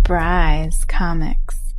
Bry's Comics.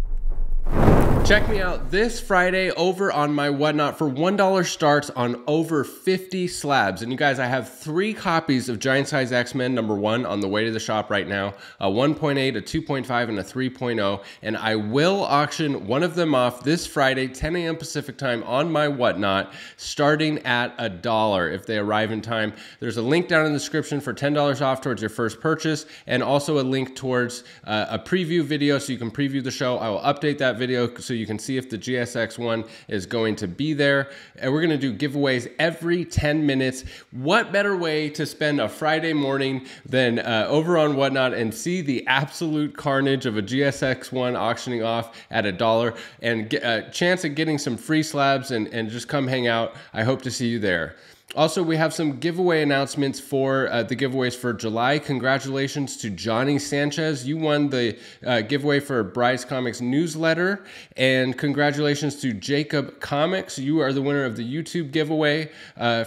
Check me out this Friday over on my Whatnot for $1 starts on over 50 slabs. And you guys, I have 3 copies of Giant Size X-Men #1 on the way to the shop right now. A 1.8, a 2.5, and a 3.0. And I will auction one of them off this Friday, 10 a.m. Pacific time on my Whatnot, starting at $1 if they arrive in time. There's a link down in the description for $10 off towards your first purchase, and also a link towards a preview video so you can preview the show. I will update that video so you can see if the GSX one is going to be there. And we're going to do giveaways every 10 minutes. What better way to spend a Friday morning than over on Whatnot and see the absolute carnage of a GSX one auctioning off at $1 and get a chance at getting some free slabs and just come hang out. I hope to see you there. Also, we have some giveaway announcements for the giveaways for July. Congratulations to Johnny Sanchez. You won the giveaway for Bry's Comics newsletter. And congratulations to Jacob Comics. You are the winner of the YouTube giveaway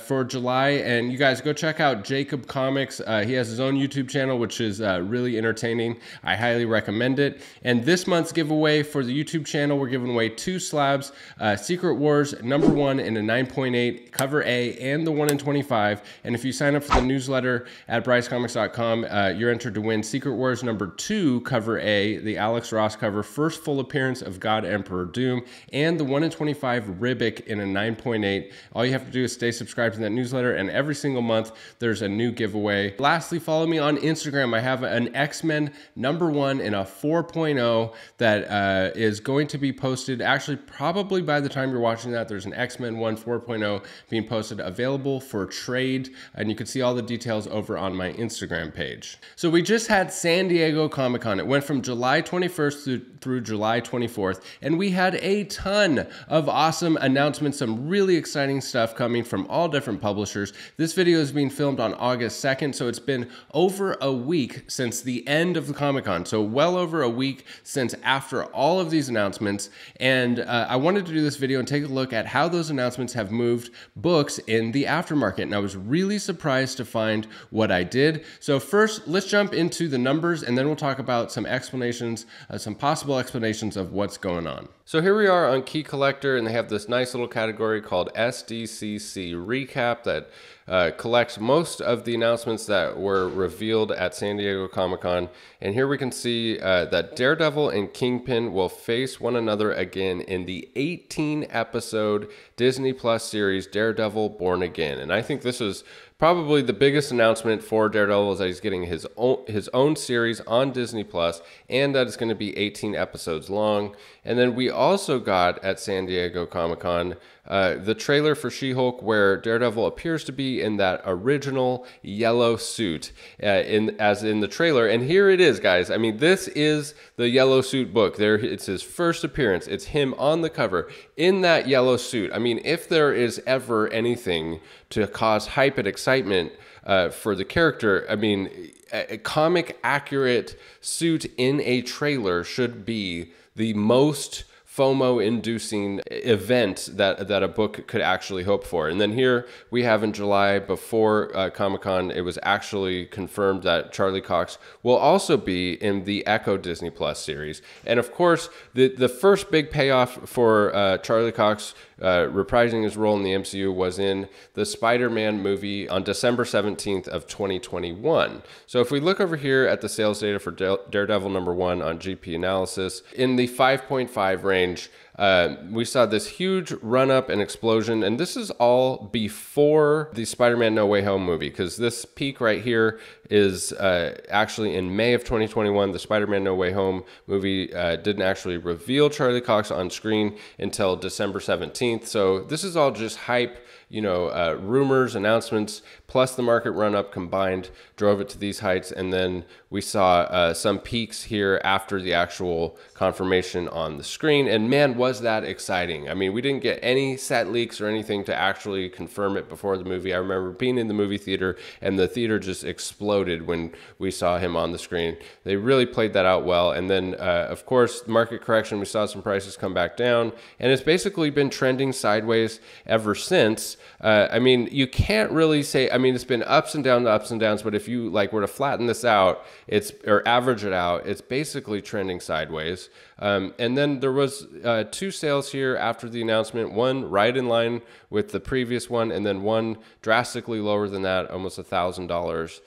for July. And you guys go check out Jacob Comics. He has his own YouTube channel, which is really entertaining. I highly recommend it. And this month's giveaway for the YouTube channel, we're giving away 2 slabs, Secret Wars #1 in a 9.8, cover A, and the 1 in 25. And if you sign up for the newsletter at bryscomics.com, you're entered to win Secret Wars #2, cover A, the Alex Ross cover, first full appearance of God Emperor Doom, and the 1 in 25 Ribic in a 9.8. All you have to do is stay subscribed to that newsletter, and every single month there's a new giveaway. Lastly, follow me on Instagram. I have an X-Men #1 in a 4.0 that is going to be posted. Actually, probably by the time you're watching that, there's an X-Men 1 4.0 being posted, available for trade, and you can see all the details over on my Instagram page. So we just had San Diego Comic-Con. It went from July 21st through July 24th, and we had a ton of awesome announcements, some really exciting stuff coming from all different publishers. This video is being filmed on August 2nd, so it's been over a week since the end of the Comic-Con, so well over a week since after all of these announcements, and I wanted to do this video and take a look at how those announcements have moved books in the aftermarket, and I was really surprised to find what I did. So first, let's jump into the numbers, and then we'll talk about some explanations, some possible explanations of what's going on. So here we are on Key Collector, and they have this nice little category called SDCC Recap that collects most of the announcements that were revealed at San Diego Comic-Con. And here we can see that Daredevil and Kingpin will face one another again in the 18-episode Disney Plus series Daredevil Born Again. And I think this is probably the biggest announcement for Daredevil, is that he's getting his own series on Disney Plus, and that it's going to be 18 episodes long. And then we also got at San Diego Comic-Con the trailer for She-Hulk, where Daredevil appears to be in that original yellow suit as in the trailer. And here it is, guys. I mean, this is the yellow suit book. It's his first appearance. It's him on the cover in that yellow suit. I mean, if there is ever anything to cause hype and excitement for the character, I mean, a comic accurate suit in a trailer should be the most FOMO-inducing event that a book could actually hope for. And then here we have in July, before Comic-Con, it was actually confirmed that Charlie Cox will also be in the Echo Disney Plus series. And of course, the first big payoff for Charlie Cox reprising his role in the MCU was in the Spider-Man movie on December 17th of 2021. So if we look over here at the sales data for Daredevil #1 on GP Analysis, in the 5.5 range, we saw this huge run-up and explosion, and this is all before the Spider-Man No Way Home movie, because this peak right here is actually in May of 2021. The Spider-Man No Way Home movie didn't actually reveal Charlie Cox on screen until December 17th, so this is all just hype, you know, rumors, announcements, plus the market run-up combined drove it to these heights, and then we saw some peaks here after the actual confirmation on the screen. And man, was that exciting. I mean, we didn't get any set leaks or anything to actually confirm it before the movie. I remember being in the movie theater, and the theater just exploded when we saw him on the screen. They really played that out well. And then, of course, market correction, we saw some prices come back down, and it's basically been trending sideways ever since. I mean, you can't really say, I mean, it's been ups and downs, but if you like were to flatten this out, or average it out, it's basically trending sideways. And then there was 2 sales here after the announcement, one right in line with the previous one, and then one drastically lower than that, almost $1,000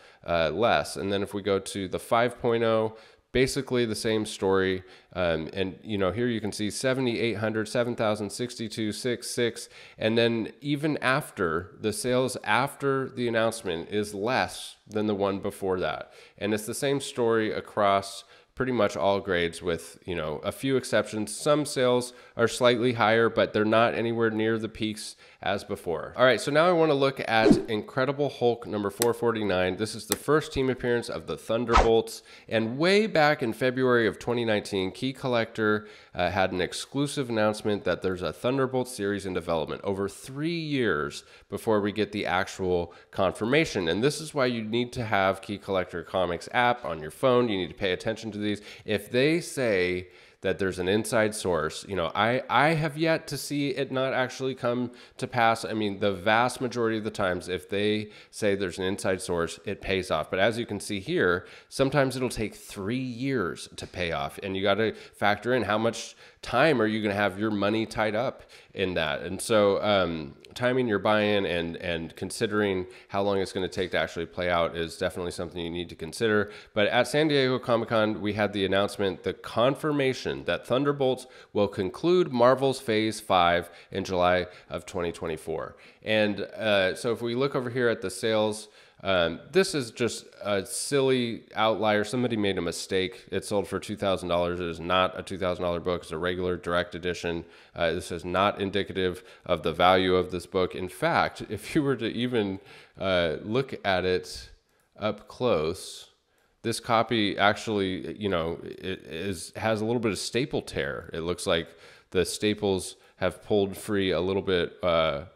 less. And then if we go to the 5.0, basically the same story. And you know, here you can see 7,800, 7,062, 6, and then even after the sales after the announcement is less than the one before that. And it's the same story across pretty much all grades with, you know, a few exceptions. Some sales are slightly higher, but they're not anywhere near the peaks as before. All right, so now I want to look at Incredible Hulk number 449. This is the first team appearance of the Thunderbolts, and way back in February of 2019, Key Collector had an exclusive announcement that there's a Thunderbolt series in development over 3 years before we get the actual confirmation. And this is why you need to have Key Collector Comics app on your phone. You need to pay attention to these. If they say that there's an inside source, you know, I have yet to see it not actually come to pass. I mean, the vast majority of the times, if they say there's an inside source, it pays off. But as you can see here, sometimes it'll take 3 years to pay off. And you got to factor in how much time are you going to have your money tied up in that. And so timing your buy-in and considering how long it's going to take to actually play out is definitely something you need to consider. But at San Diego Comic-Con, we had the announcement, the confirmation that Thunderbolts will conclude Marvel's Phase 5 in July of 2024. And so if we look over here at the sales, this is just a silly outlier. Somebody made a mistake. It sold for $2,000. It is not a $2,000 book. It's a regular direct edition. This is not indicative of the value of this book. In fact, if you were to even look at it up close, this copy actually, you know, has a little bit of staple tear. It looks like the staples have pulled free a little bit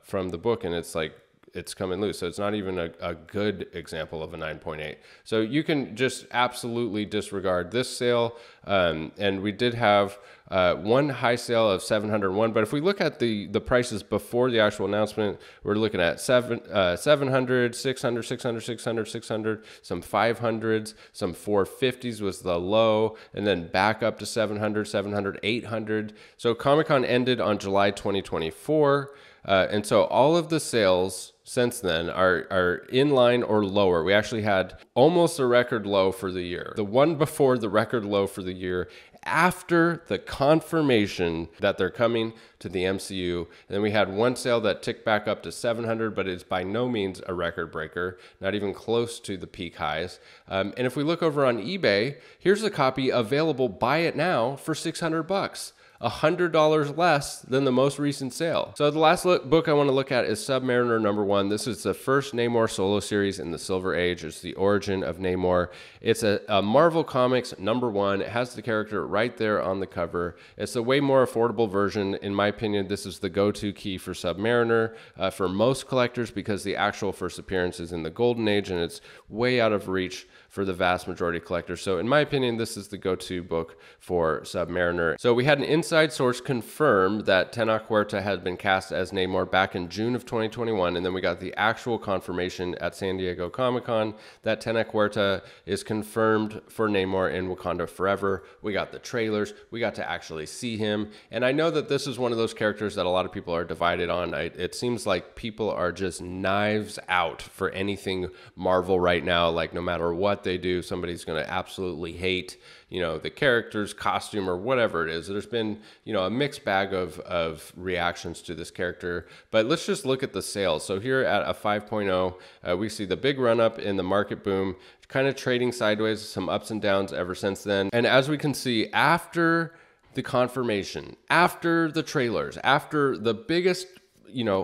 from the book, and it's like, it's coming loose. So it's not even a good example of a 9.8. So you can just absolutely disregard this sale. And we did have one high sale of 701. But if we look at the prices before the actual announcement, we're looking at 700, 600, 600, 600, 600, some 500s, some 450s was the low, and then back up to 700, 700, 800. So Comic-Con ended on July 2024. And so all of the sales since then are in line or lower. We actually had almost a record low for the year. The one before the record low for the year after the confirmation that they're coming to the MCU. And then we had one sale that ticked back up to 700, but it's by no means a record breaker, not even close to the peak highs. And if we look over on eBay, here's a copy available, buy it now for $600. $100 less than the most recent sale. So the last book I want to look at is Submariner #1. This is the first Namor solo series in the Silver Age. It's the origin of Namor. It's a Marvel Comics #1. It has the character right there on the cover. It's a way more affordable version. In my opinion, this is the go-to key for Submariner for most collectors because the actual first appearance is in the Golden Age and it's way out of reach for the vast majority of collectors. So in my opinion, this is the go-to book for Submariner. So we had an inside source confirm that Tenoch Huerta had been cast as Namor back in June of 2021, and then we got the actual confirmation at San Diego Comic-Con that Tenoch Huerta is confirmed for Namor in Wakanda Forever. We got the trailers, we got to actually see him, and I know that this is one of those characters that a lot of people are divided on. It seems like people are just knives out for anything Marvel right now. Like no matter what they do, somebody's going to absolutely hate, you know, the character's costume or whatever it is. There's been, you know, a mixed bag of reactions to this character, but let's just look at the sales. So here at a 5.0, we see the big run up in the market boom, kind of trading sideways, some ups and downs ever since then. And as we can see, after the confirmation, after the trailers, after the biggest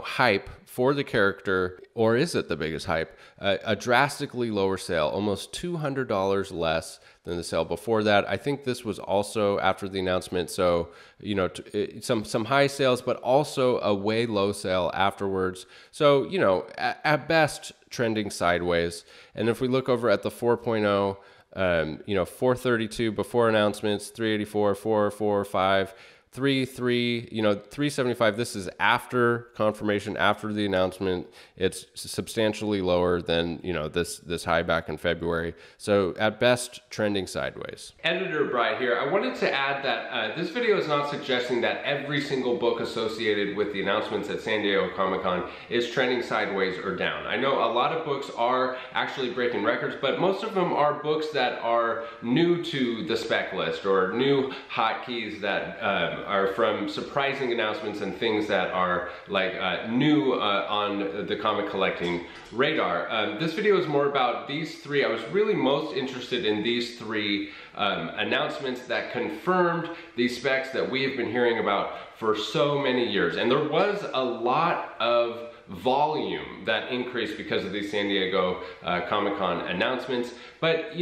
hype for the character, or is it the biggest hype? A drastically lower sale, almost $200 less than the sale before that. I think this was also after the announcement. So, some high sales, but also a way low sale afterwards. So, at best trending sideways. And if we look over at the 4.0, 432 before announcements, 384, 445, 3.3, 375. This is after confirmation, after the announcement. It's substantially lower than this high back in February. So at best, trending sideways. Editor Bright here. I wanted to add that this video is not suggesting that every single book associated with the announcements at San Diego Comic-Con is trending sideways or down. I know a lot of books are actually breaking records, but most of them are books that are new to the spec list or new hotkeys that are from surprising announcements and things that are new on the comic collecting radar. This video is more about these three. I was really most interested in these three announcements that confirmed these specs that we have been hearing about for so many years. And there was a lot of volume that increased because of these San Diego Comic-Con announcements. But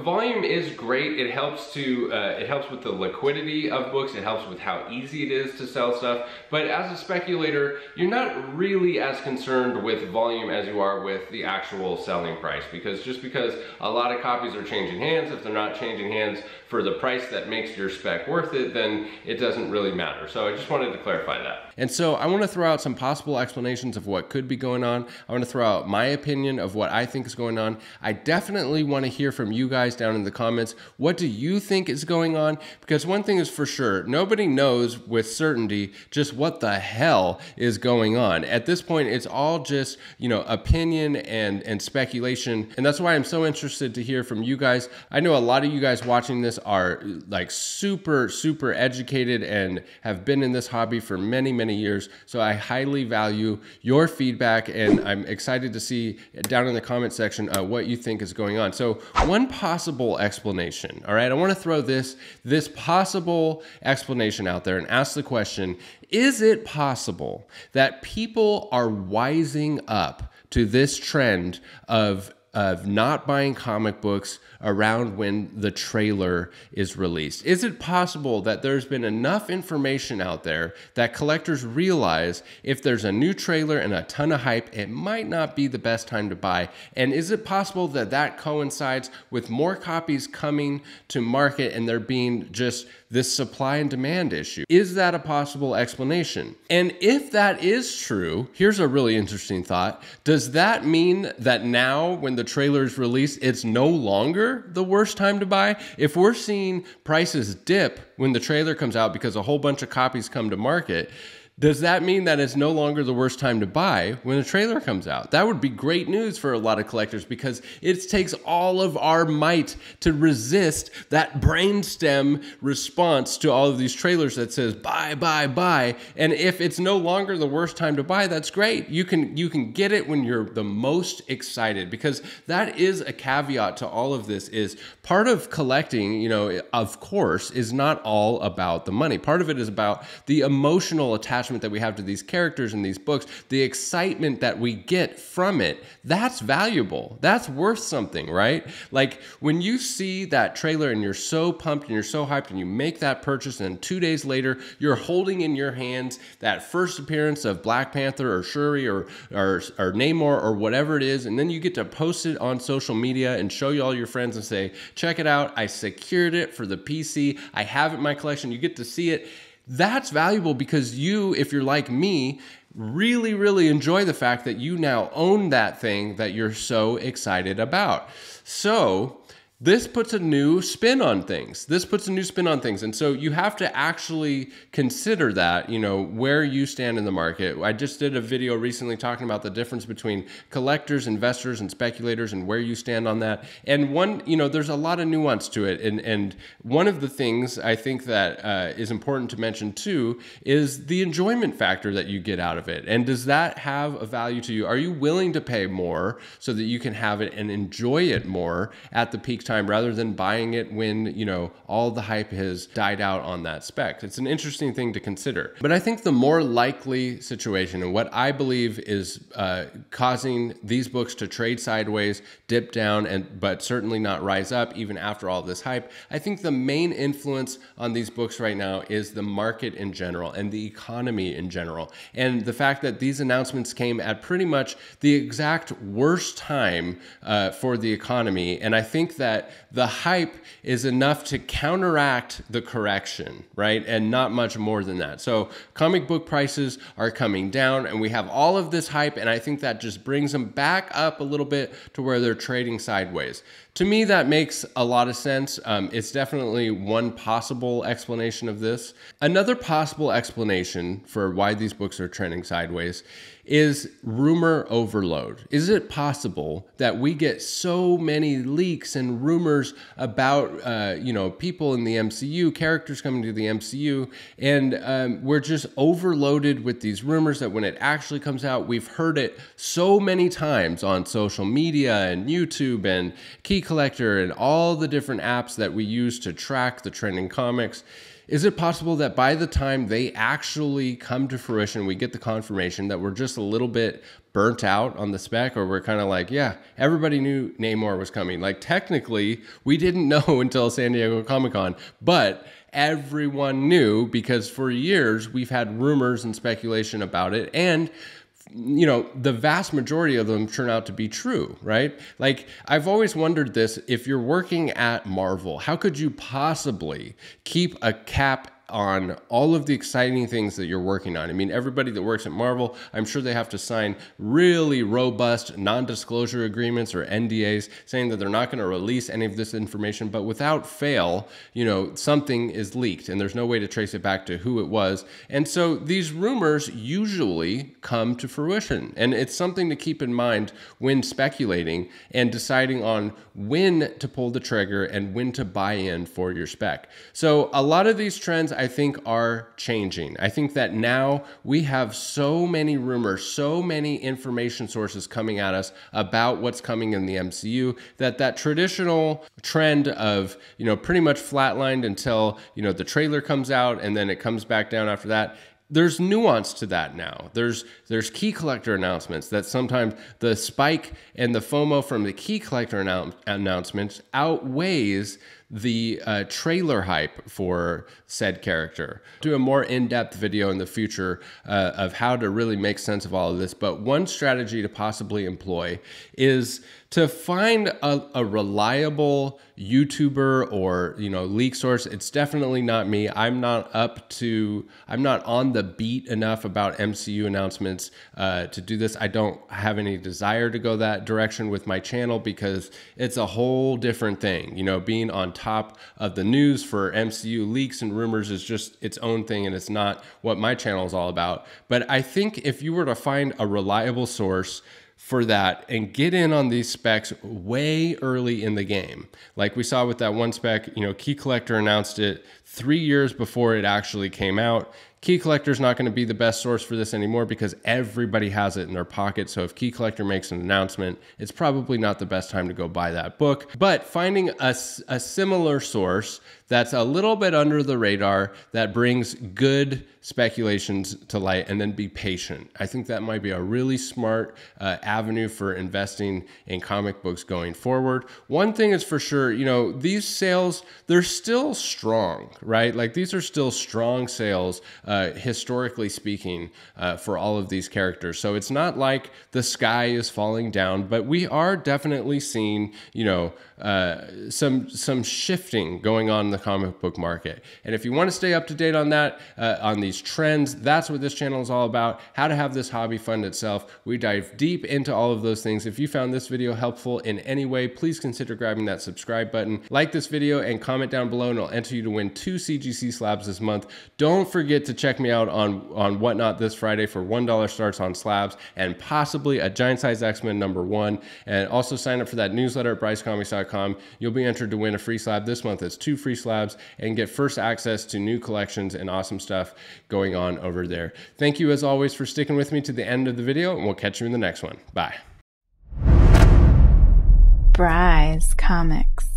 volume is great. It helps with the liquidity of books. It helps with how easy it is to sell stuff. But as a speculator, you're not really as concerned with volume as you are with the actual selling price, because just because a lot of copies are changing hands, if they're not changing hands for the price that makes your spec worth it, then it doesn't really matter. So I just wanted to clarify that. And so I want to throw out some possible explanations of what could be going on. I want to throw out my opinion of what I think is going on. I definitely want to hear from you guys down in the comments. What do you think is going on? Because one thing is for sure, nobody knows with certainty just what the hell is going on. At this point, it's all just, opinion and speculation. And that's why I'm so interested to hear from you guys. I know a lot of you guys watching this are super, super educated and have been in this hobby for many, many years. So I highly value your feedback, and I'm excited to see down in the comment section what you think is going on. So one possible explanation, all right, I want to throw this possible explanation out there and ask the question, is it possible that people are wising up to this trend of not buying comic books around when the trailer is released? Is it possible that there's been enough information out there that collectors realize if there's a new trailer and a ton of hype, it might not be the best time to buy? And is it possible that that coincides with more copies coming to market and there being just this supply and demand issue? Is that a possible explanation? And if that is true, here's a really interesting thought. Does that mean that now when the trailer is released, it's no longer the worst time to buy? If we're seeing prices dip when the trailer comes out because a whole bunch of copies come to market, does that mean that it's no longer the worst time to buy when the trailer comes out? That would be great news for a lot of collectors, because it takes all of our might to resist that brainstem response to all of these trailers that says buy, buy, buy. And if it's no longer the worst time to buy, that's great. You can get it when you're the most excited, because that is a caveat to all of this. Is part of collecting, of course, is not all about the money. Part of it is about the emotional attachment that we have to these characters and these books, the excitement that we get from it. That's valuable. That's worth something, right? Like when you see that trailer and you're so pumped and you're so hyped and you make that purchase, and 2 days later you're holding in your hands that first appearance of Black Panther or Shuri or Namor or whatever it is, and then you get to post it on social media and show you all your friends and say, check it out, I secured it for the PC, I have it in my collection. You get to see it. That's valuable because you, if you're like me, really, really enjoy the fact that you now own that thing that you're so excited about. So this puts a new spin on things. And so you have to actually consider that, where you stand in the market. I just did a video recently talking about the difference between collectors, investors, and speculators and where you stand on that. And there's a lot of nuance to it. And one of the things I think that is important to mention too is the enjoyment factor that you get out of it. And does that have a value to you? Are you willing to pay more so that you can have it and enjoy it more at the peak time time rather than buying it when, you know, all the hype has died out on that spec. It's an interesting thing to consider. But I think the more likely situation, and what I believe is causing these books to trade sideways, dip down, but certainly not rise up even after all this hype, I think the main influence on these books right now is the market in general and the economy in general. And the fact that these announcements came at pretty much the exact worst time for the economy. And I think that the hype is enough to counteract the correction, right? And not much more than that. So comic book prices are coming down and we have all of this hype, and I think that just brings them back up a little bit to where they're trading sideways. To me, that makes a lot of sense. It's definitely one possible explanation of this. Another possible explanation for why these books are trending sideways is rumor overload. Is it possible that we get so many leaks and rumors about, you know, people in the MCU, characters coming to the MCU, and we're just overloaded with these rumors that when it actually comes out, we've heard it so many times on social media and YouTube and Key Collector and all the different apps that we use to track the trending comics. Is it possible that by the time they actually come to fruition, we get the confirmation that we're just a little bit burnt out on the spec, or we're kind of like, yeah, everybody knew Namor was coming. Like technically, we didn't know until San Diego Comic-Con, but everyone knew because for years we've had rumors and speculation about it, and you know, the vast majority of them turn out to be true, right? Like, I've always wondered this, if you're working at Marvel, how could you possibly keep a cap on all of the exciting things that you're working on? I mean, everybody that works at Marvel, I'm sure they have to sign really robust non-disclosure agreements or NDAs saying that they're not going to release any of this information, but without fail, you know, something is leaked and there's no way to trace it back to who it was. And so these rumors usually come to fruition, and it's something to keep in mind when speculating and deciding on when to pull the trigger and when to buy in for your spec. So a lot of these trends I think are changing. I think that now we have so many rumors, so many information sources coming at us about what's coming in the MCU that traditional trend of, you know, pretty much flatlined until, you know, the trailer comes out and then it comes back down after that. There's nuance to that now. There's Key Collector announcements that sometimes the spike and the FOMO from the Key Collector announcements outweighs the trailer hype for said character. Do a more in-depth video in the future of how to really make sense of all of this. But one strategy to possibly employ is to find a reliable YouTuber or, you know, leak source. It's definitely not me. I'm not on the beat enough about MCU announcements to do this. I don't have any desire to go that direction with my channel because it's a whole different thing. You know, being on top of the news for MCU leaks and rumors is just its own thing, and it's not what my channel is all about. But I think if you were to find a reliable source for that and get in on these specs way early in the game, like we saw with that one spec, you know, Key Collector announced it 3 years before it actually came out. Key Collector is not going to be the best source for this anymore because everybody has it in their pocket. So if Key Collector makes an announcement, it's probably not the best time to go buy that book. But finding a similar source that's a little bit under the radar that brings good speculations to light, and then be patient. I think that might be a really smart avenue for investing in comic books going forward. One thing is for sure, you know, these sales, they're still strong, right? Like these are still strong sales, historically speaking, for all of these characters. So it's not like the sky is falling down, but we are definitely seeing, you know, some shifting going on in the comic book market. And if you want to stay up to date on that, on these trends, that's what this channel is all about, how to have this hobby fund itself. We dive deep into all of those things. If you found this video helpful in any way, please consider grabbing that subscribe button, like this video, and comment down below, and I'll enter you to win 2 CGC slabs this month. Don't forget to check me out on Whatnot this Friday for $1 starts on slabs and possibly a Giant Size X-Men #1. And also sign up for that newsletter at BryceComics.com. You'll be entered to win a free slab this month. It's 2 free slabs and get first access to new collections and awesome stuff going on over there. Thank you as always for sticking with me to the end of the video, and we'll catch you in the next one. Bye. Bryce Comics.